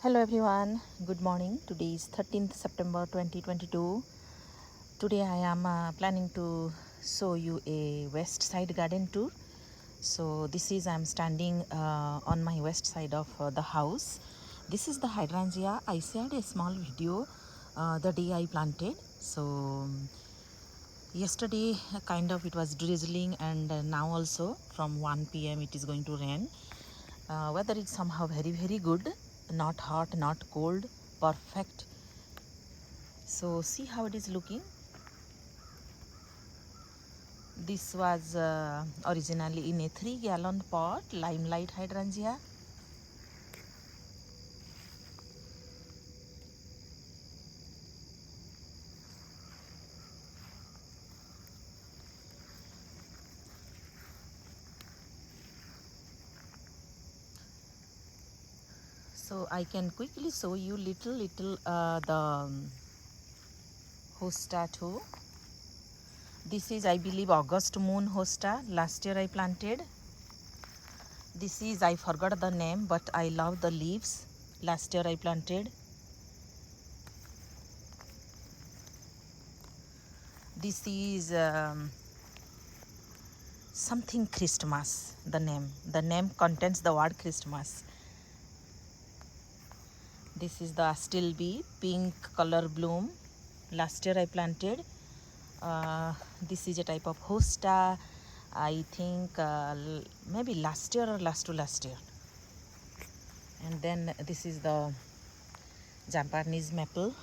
Hello everyone, good morning. Today is 13th September 2022. Today I am planning to show you a west side garden tour. So this is I am standing on my west side of the house. This is the hydrangea. I shared a small video the day I planted. So yesterday kind of it was drizzling, and now also from 1 p.m. it is going to rain. Weather is somehow very good, not hot, not cold, perfect. So see how it is looking. This was originally in a 3-gallon pot, Limelight Hydrangea. So I can quickly show you little the hosta too. This is, I believe, August moon hosta. Last year I planted. This is, I forgot the name, but I love the leaves. Last year I planted. This is something Christmas. The name contains the word Christmas. This is the Astilbe, pink color bloom. Last year I planted. This is a type of hosta. I think maybe last year or last year. And then this is the Japanese maple.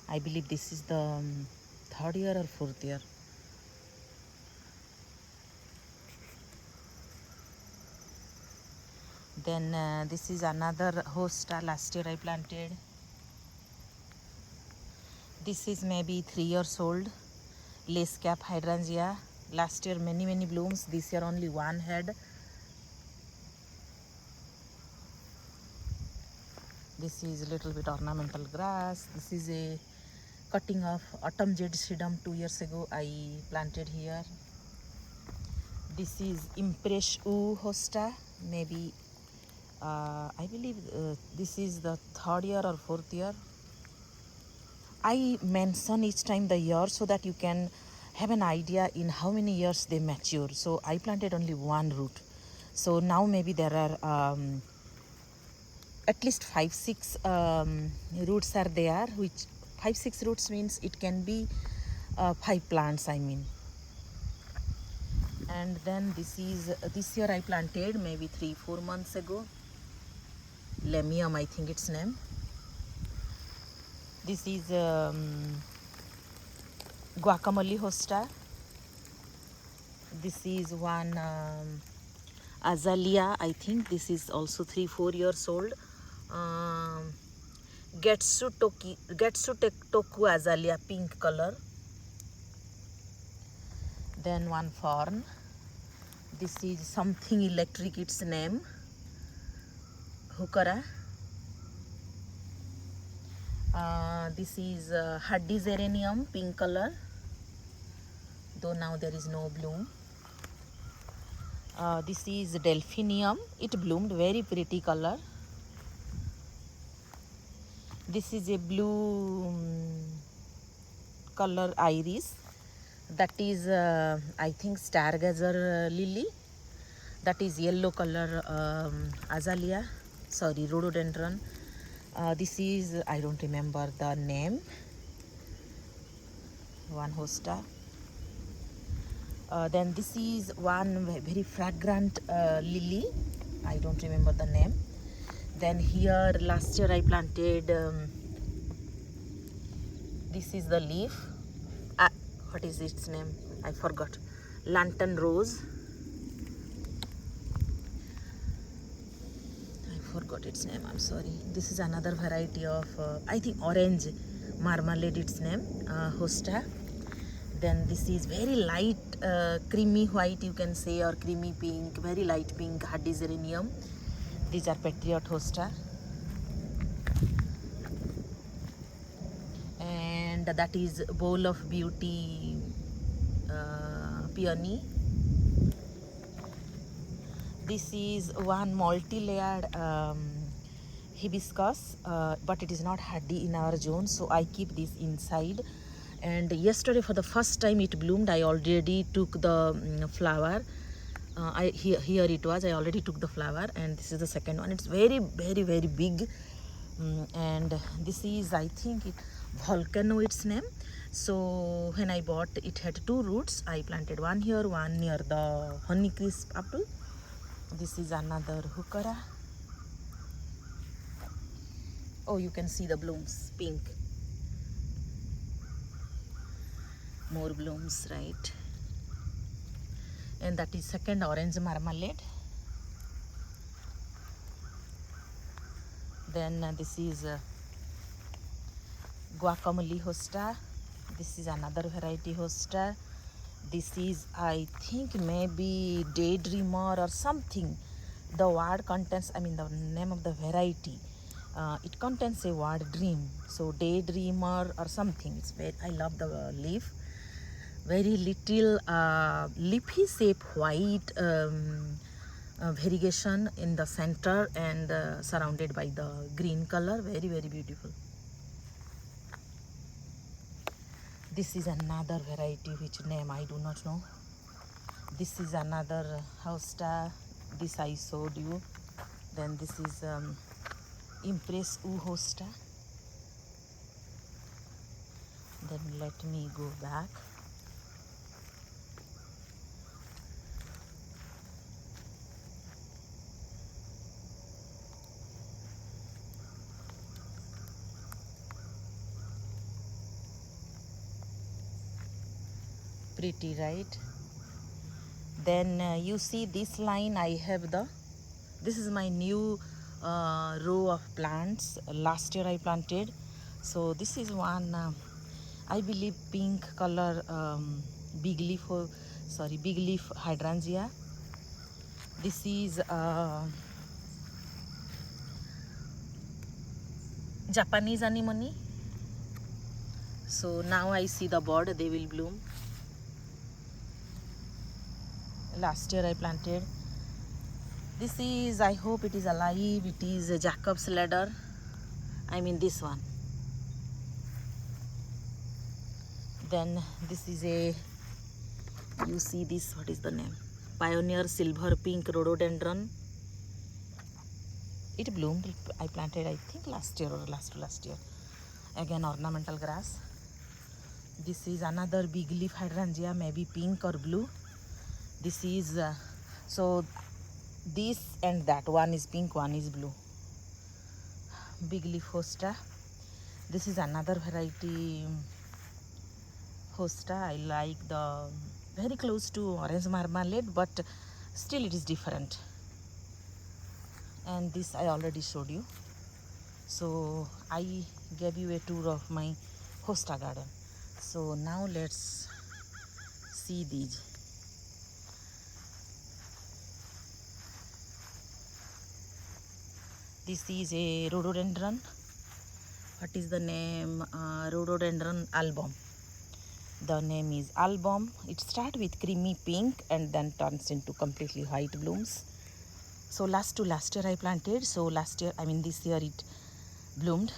I believe this is the third year or fourth year. Then this is another hosta. Last year I planted. This is maybe 3 years old. Cap Hydrangea. Last year many blooms. This year only one head. This is a little bit ornamental grass. This is a cutting of autumn jade sedum 2 years ago I planted here. This is Impress hosta. Maybe I believe this is the third year or fourth year. I mention each time the year so that you can have an idea in how many years they mature. So I planted only one root. So now maybe there are at least 5-6 roots are there, which 5-6 roots means it can be 5 plants, I mean. And then this year I planted maybe 3-4 months ago. Lemium, I think its name. This is Guacamole Hosta. This is one azalea. I think this is also 3-4 years old. Getsu azalea, pink color. Then one fern. This is something electric, its name. Hukara. This is Hibiscus, pink color, though now there is no bloom. This is Delphinium. It bloomed, very pretty color. This is a blue color iris. That is I think stargazer lily. That is yellow color azalea. Sorry, rhododendron. This is, I don't remember the name. One hosta. Then this is one very fragrant lily. I don't remember the name. Then here last year I planted this is the leaf. What is its name? I forgot. Lantern rose. Forgot its name, I'm sorry. This is another variety of I think orange marmalade, its name, hosta. Then this is very light creamy white, you can say, or creamy pink, very light pink, Hibiscus. These are patriot hosta. And that is bowl of beauty peony. This is one multi-layered hibiscus, but it is not hardy in our zone, so I keep this inside. And yesterday for the first time it bloomed. I already took the flower. Here it was. I already took the flower, and this is the second one. It's very big. And this is, I think, volcano, its name. So when I bought, it had 2 roots. I planted one here, one near the honeycrisp apple. This is another heuchera. Oh, you can see the blooms, pink. More blooms, right? And that is second orange marmalade. Then this is Guacamole Hosta. This is another variety Hosta. This is, I think, maybe Daydreamer or something. The word contains, I mean the name of the variety, it contains a word dream. So Daydreamer or something. It's very, I love the leaf. Very little leafy shape, white variegation in the center, and surrounded by the green color. Very beautiful. This is another variety, which name I do not know. This is another hosta. This I showed you. Then this is Impress U hosta. Then let me go back. Pretty, right? Then you see this line, I have this is my new row of plants. Last year I planted. So this is one, I believe, pink color big leaf hydrangea. This is Japanese anemone. So now I see the bud, they will bloom. Last year I planted. This is, I hope it is alive. It is a Jacob's ladder. I mean this one. Then this is a, you see this, what is the name? Pioneer silver pink rhododendron. It bloomed. I planted, I think, last year or last year. Again, ornamental grass. This is another big leaf hydrangea, maybe pink or blue. This is so this and that, one is pink, one is blue. Big leaf hosta. This is another variety hosta. I like the very close to orange marmalade, but still it is different. And this I already showed you. So I gave you a tour of my hosta garden. So now let's see these. This is a rhododendron. What is the name? Rhododendron album. The name is album. It starts with creamy pink and then turns into completely white blooms. So last year I planted. So last year, I mean this year, it bloomed.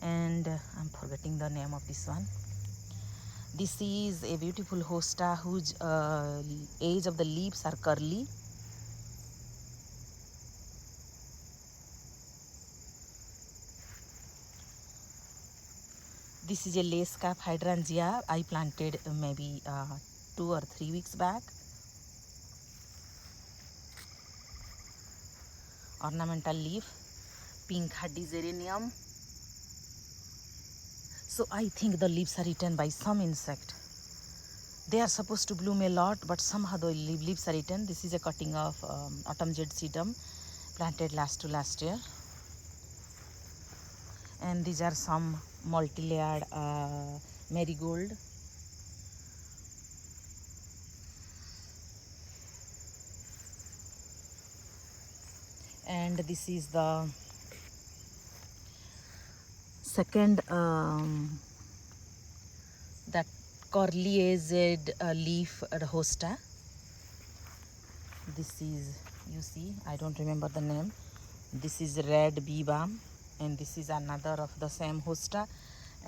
And I'm forgetting the name of this one. This is a beautiful hosta whose edge of the leaves are curly. This is a lace cap hydrangea. I planted maybe 2 or 3 weeks back. Ornamental leaf, pink hardy geranium. So I think the leaves are eaten by some insect. They are supposed to bloom a lot, but somehow the leaves are eaten. This is a cutting of autumn jade sedum, planted last year. And these are some multi-layered marigold. And this is the second that curly edged leaf hosta. This is, you see, I don't remember the name. This is red bee balm, and this is another of the same hosta.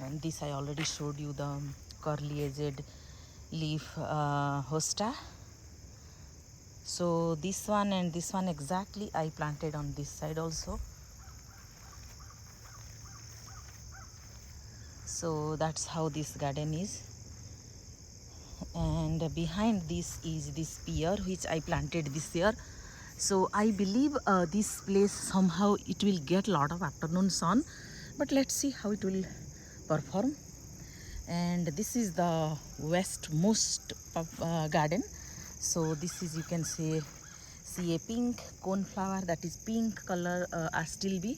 And this I already showed you, the curly edged leaf hosta. So this one and this one exactly I planted on this side also. So that's how this garden is. And behind this is this pear which I planted this year. So I believe this place somehow it will get lot of afternoon sun, but let's see how it will perform. And this is the westmost garden. So this is, you can see a pink coneflower, that is pink color astilbe.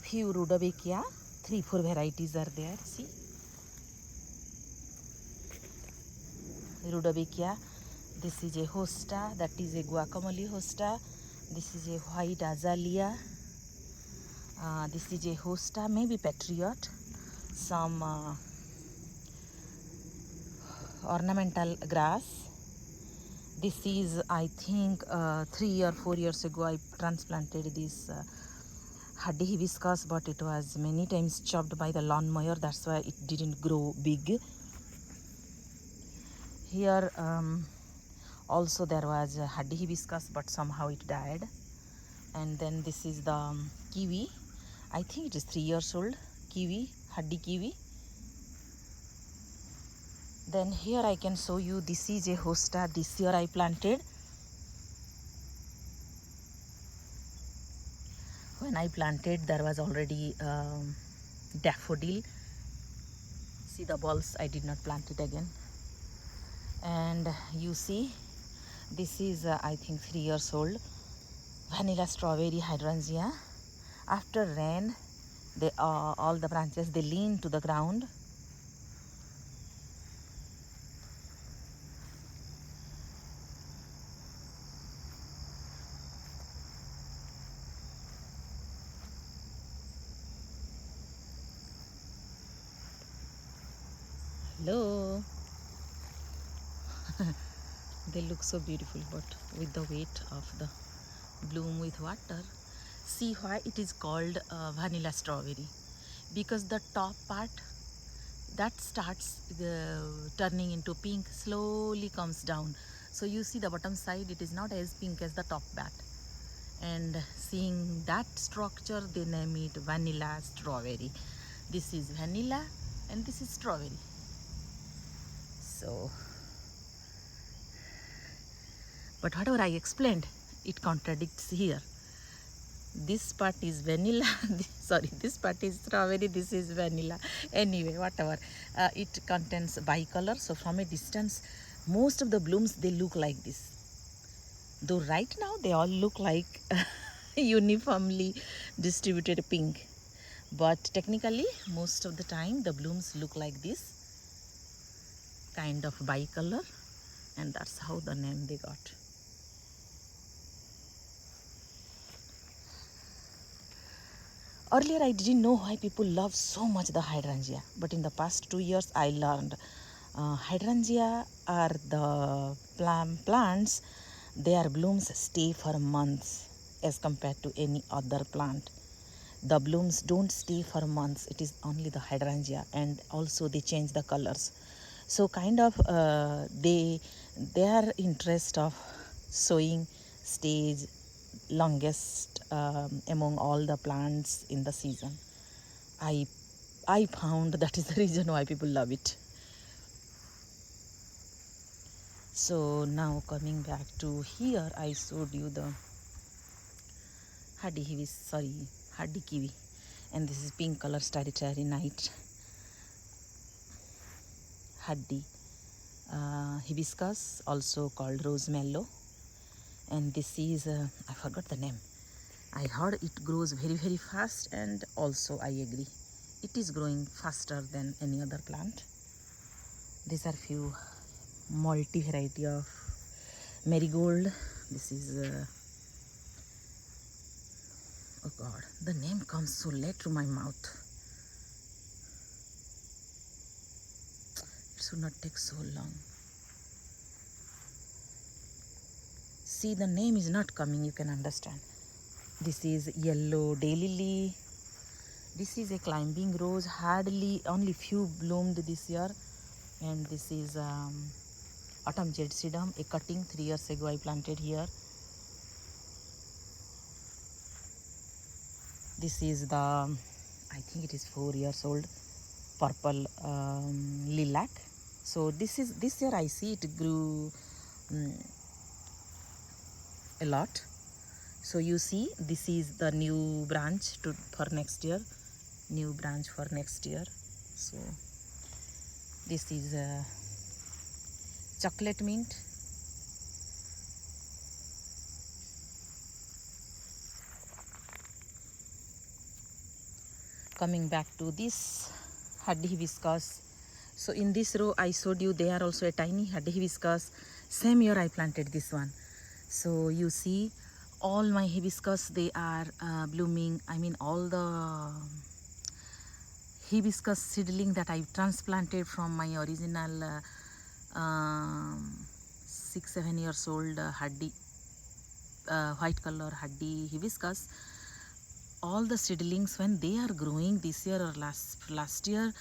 Few Rhododendron, 3-4 varieties are there. See, Rhododendron. This is a hosta, that is a Guacamole Hosta. This is a white azalea. This is a hosta, maybe patriot. Some ornamental grass. This is, I think, 3 or 4 years ago I transplanted this hardy hibiscus, but it was many times chopped by the lawnmower. That's why it didn't grow big. Here also there was a hardy hibiscus, but somehow it died. And then this is the kiwi. I think it is 3 years old. Kiwi, hardy kiwi. Then here I can show you, this is a hosta this year I planted. When I planted, there was already daffodil. See the bulbs, I did not plant it again. And you see, this is I think 3 years old, vanilla strawberry hydrangea. After rain, they all the branches, they lean to the ground. Hello. They look so beautiful, but with the weight of the bloom with water. See why it is called vanilla strawberry, because the top part that starts turning into pink, slowly comes down. So you see the bottom side, it is not as pink as the top part. And seeing that structure, they name it vanilla strawberry. This is vanilla and this is strawberry. So, but whatever I explained, it contradicts here. This part is vanilla, this part is strawberry, this is vanilla. Anyway, whatever. It contains bicolor, so from a distance, most of the blooms, they look like this. Though right now, they all look like uniformly distributed pink. But technically, most of the time, the blooms look like this, kind of bicolor, and that's how the name they got. Earlier, I didn't know why people love so much the hydrangea, but in the past 2 years, I learned hydrangea are the plants, their blooms stay for months as compared to any other plant. The blooms don't stay for months, it is only the hydrangea, and also they change the colors. So kind of their interest of sowing stays longest among all the plants in the season. I found that is the reason why people love it. So now coming back to here, I showed you the hardy kiwi, and this is pink color starry night hardy hibiscus, also called rose mallow. And this is I forgot the name. I heard it grows very fast, and also I agree, it is growing faster than any other plant. These are few multi variety of marigold. This is oh god, the name comes so late to my mouth. It should not take so long. See, the name is not coming, you can understand. This is yellow daylily. This is a climbing rose, hardly only few bloomed this year. And this is autumn jade sedum, a cutting 3 years ago I planted here. This is the, I think it is 4 years old, purple lilac. So this year I see it grew a lot. So you see, this is the new branch for next year. New branch for next year. So this is chocolate mint. Coming back to this hardy hibiscus. So in this row I showed you they are also a tiny hardy hibiscus. Same year I planted this one. So you see all my hibiscus, they are blooming. I mean all the hibiscus seedling that I transplanted from my original 6-7 years old hardy white color hardy hibiscus. All the seedlings, when they are growing this year or last year,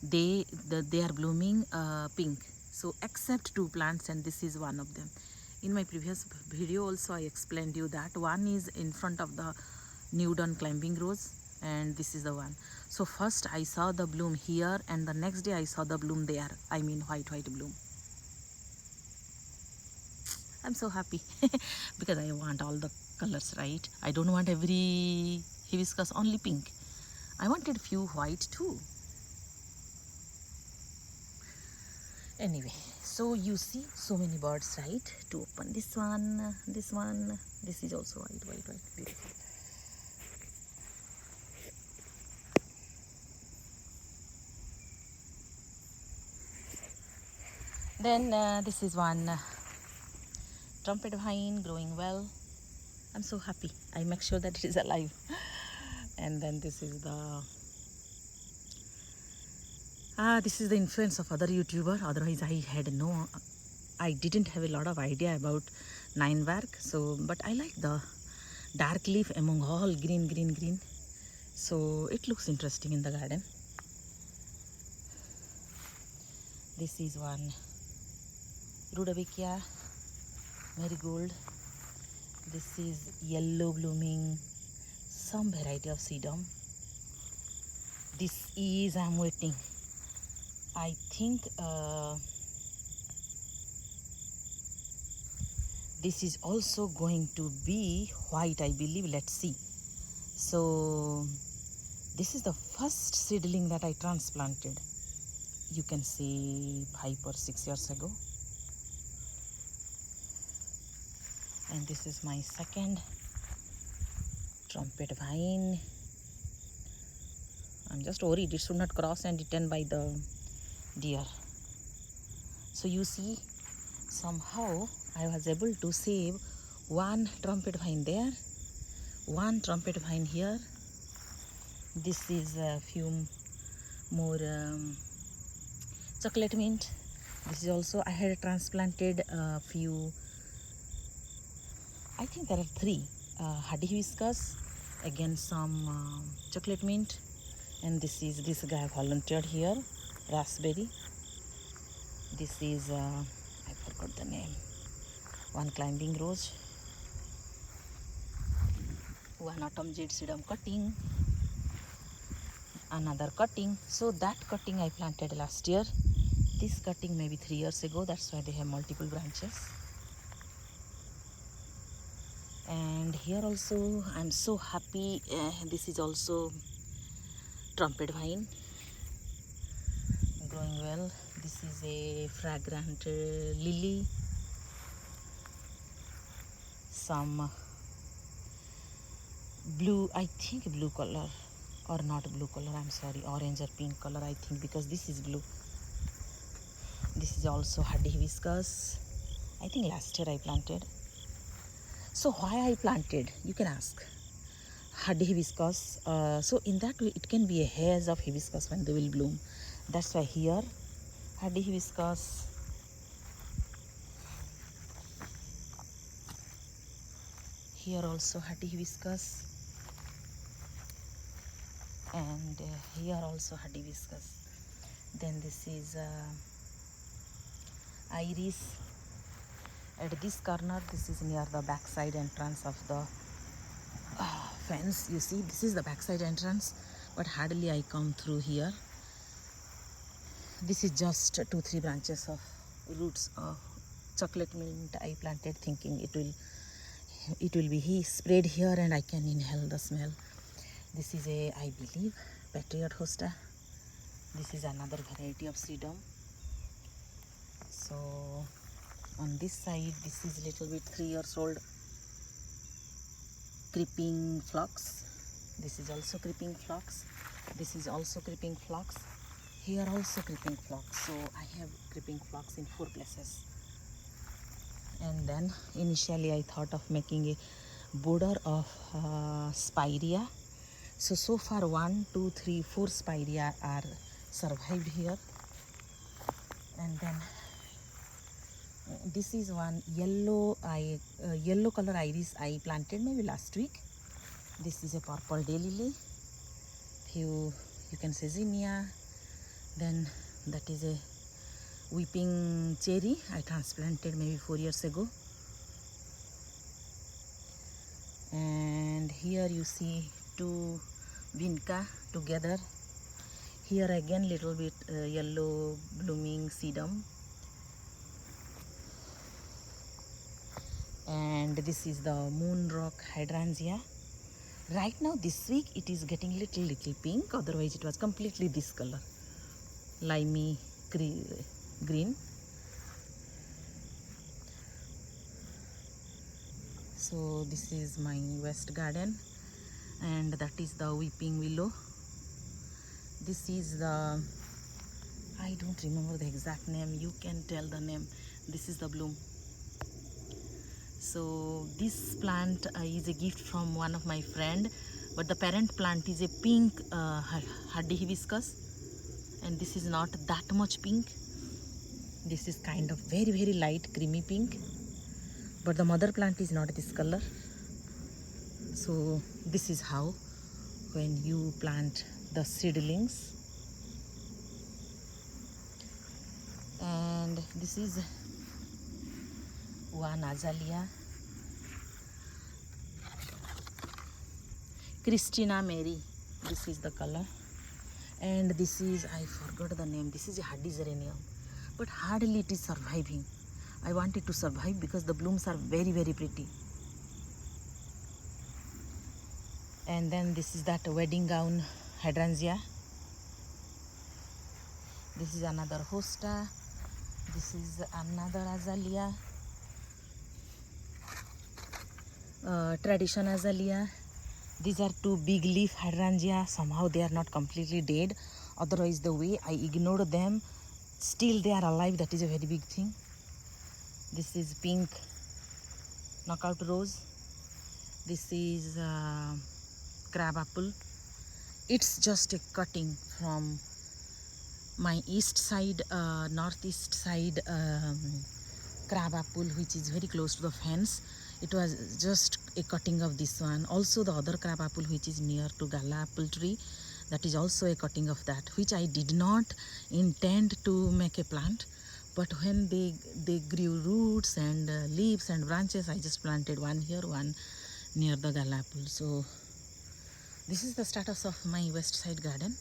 they are blooming pink. So except 2 plants, and this is one of them. In my previous video also I explained you that one is in front of the new done climbing rose, and this is the one. So first I saw the bloom here, and the next day I saw the bloom there. I mean white bloom. I'm so happy because I want all the colors, right? I don't want every hibiscus only pink. I wanted few white too. Anyway, so you see so many birds, right? To open this one, this is also white, beautiful. Then this is one trumpet vine growing well. I'm so happy. I make sure that it is alive. And then this is the this is the influence of other YouTuber. Otherwise I didn't have a lot of idea about 9-bark. So but I like the dark leaf among all green. So it looks interesting in the garden. This is one Rhododendron, Marigold. This is yellow blooming, some variety of sedum. This is, I'm waiting, I think this is also going to be white, I believe. Let's see. So this is the first seedling that I transplanted. You can see 5 or 6 years ago. And this is my second trumpet vine. I'm just worried it should not cross and eaten by the deer. So you see, somehow I was able to save one trumpet vine there, one trumpet vine here. This is a few more chocolate mint. This is also, I had transplanted a few, I think there are 3 hardy hibiscus, again some chocolate mint, and this is, this guy volunteered here, raspberry. This is I forgot the name, one climbing rose, one autumn jade sedum cutting, another cutting. So that cutting I planted last year. This cutting maybe 3 years ago. That's why they have multiple branches. And here also I'm so happy. This is also trumpet vine growing well. This is a fragrant lily, some blue, I think blue color, or not blue color, I'm sorry, orange or pink color I think, because this is blue. This is also hardy hibiscus. I think last year I planted. So why I planted, you can ask. Hardy hibiscus, so in that way it can be a haze of hibiscus when they will bloom. That's why here hardy hibiscus, here also hardy hibiscus. and here also hibiscus. Then this is iris. At this corner, this is near the backside entrance of the fence. You see, this is the backside entrance, but hardly I come through here. This is just 2-3 branches of roots of chocolate mint I planted, thinking it will be sprayed here and I can inhale the smell. This is a, I believe, Patriot Hosta. This is another variety of sedum. So on this side, this is little bit 3 years old creeping phlox. This is also creeping phlox. This is also creeping phlox. Here also creeping phlox. So I have creeping phlox in 4 places. And then initially I thought of making a border of spirea. So far 1, 2, 3, 4 spirea are survived here. And then this is one yellow color iris I planted maybe last week. This is a purple daylily. You can say zinnia. Then that is a weeping cherry I transplanted maybe 4 years ago. And here you see 2 vinca together. Here again little bit yellow blooming sedum. And this is the moon rock hydrangea. Right now this week it is getting little pink, otherwise it was completely this color, limey green. So this is my west garden, and that is the weeping willow. This is the, I don't remember the exact name, you can tell the name. This is the bloom. So this plant is a gift from one of my friend, but the parent plant is a pink hardy hibiscus, and this is not that much pink. This is kind of very light creamy pink, but the mother plant is not this color. So this is how when you plant the seedlings. And this is one azalea, Christina Mary. This is the color. And this is, I forgot the name, this is a hardy geranium, but hardly it is surviving. I want it to survive because the blooms are very pretty. And then this is that wedding gown hydrangea. This is another hosta. This is another azalea, tradition azalea. These are 2 big leaf hydrangea. Somehow they are not completely dead, otherwise the way I ignored them, still they are alive. That is a very big thing. This is pink knockout rose. This is crab apple. It's just a cutting from my east side, northeast side crab apple, which is very close to the fence. It was just a cutting of this one. Also the other crab apple which is near to gala apple tree, that is also a cutting of that, which I did not intend to make a plant, but when they grew roots and leaves and branches, I just planted one here, one near the gala apple. So this is the status of my west side garden.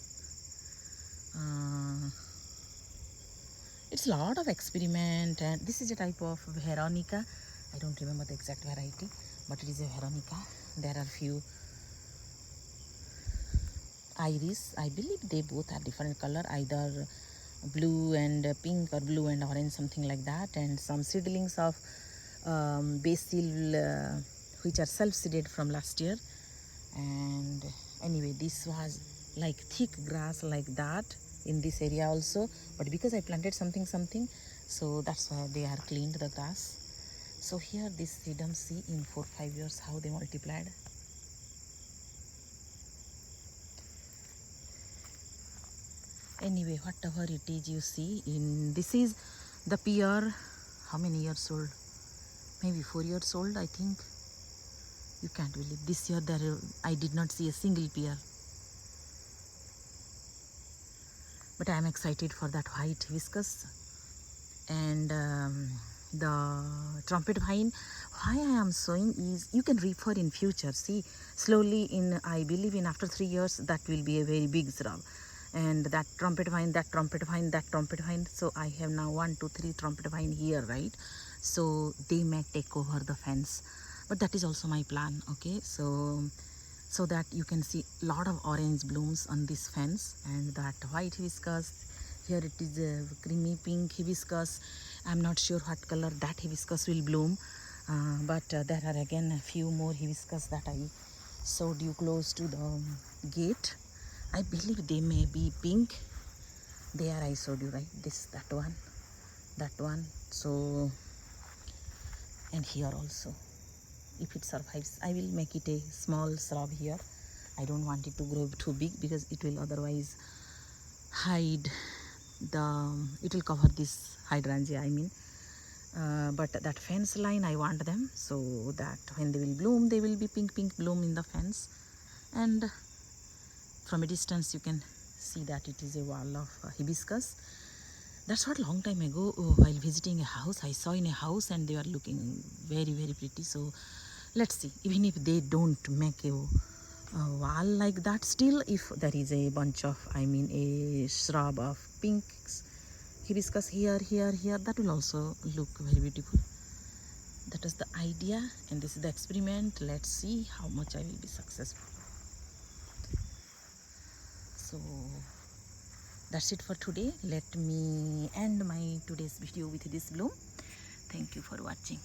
It's a lot of experiment, and this is a type of Veronica. I don't remember the exact variety, but it is a Veronica. There are few iris. I believe they both are different color, either blue and pink or blue and orange, something like that. And some seedlings of basil which are self-seeded from last year. And anyway, this was like thick grass like that in this area also, but because I planted something, so that's why they are cleaned the grass. So here this sedum, see in 4-5 years how they multiplied. Anyway, whatever it is, you see, this is the pear. How many years old? Maybe 4 years old, I think. You can't believe this year I did not see a single pear. but I am excited for that white hibiscus and the trumpet vine. Why I am sowing is you can reap for in future. See, slowly in, I believe in after 3 years that will be a very big shrub. And that trumpet vine, that trumpet vine, that trumpet vine. So I have now 1, 2, 3 trumpet vine here, right? So they may take over the fence, but that is also my plan. Okay, so that you can see a lot of orange blooms on this fence, and that white hibiscus. Here it is a creamy pink hibiscus. I'm not sure what color that hibiscus will bloom, but there are again a few more hibiscus that I sowed you close to the gate. I believe they may be pink. There I showed you, right? This, that one. So, and here also, if it survives, I will make it a small shrub here. I don't want it to grow too big because it will otherwise hide it will cover this hydrangea, I mean. But that fence line, I want them so that when they will bloom, they will be pink bloom in the fence. And from a distance you can see that it is a wall of hibiscus. That's what long time ago while visiting a house I saw in a house, and they were looking very pretty. So let's see, even if they don't make a wall like that, still if there is a bunch of, I mean a shrub of pink hibiscus here, that will also look very beautiful. That is the idea, and this is the experiment. Let's see how much I will be successful. So that's it for today. Let me end my today's video with this bloom. Thank you for watching.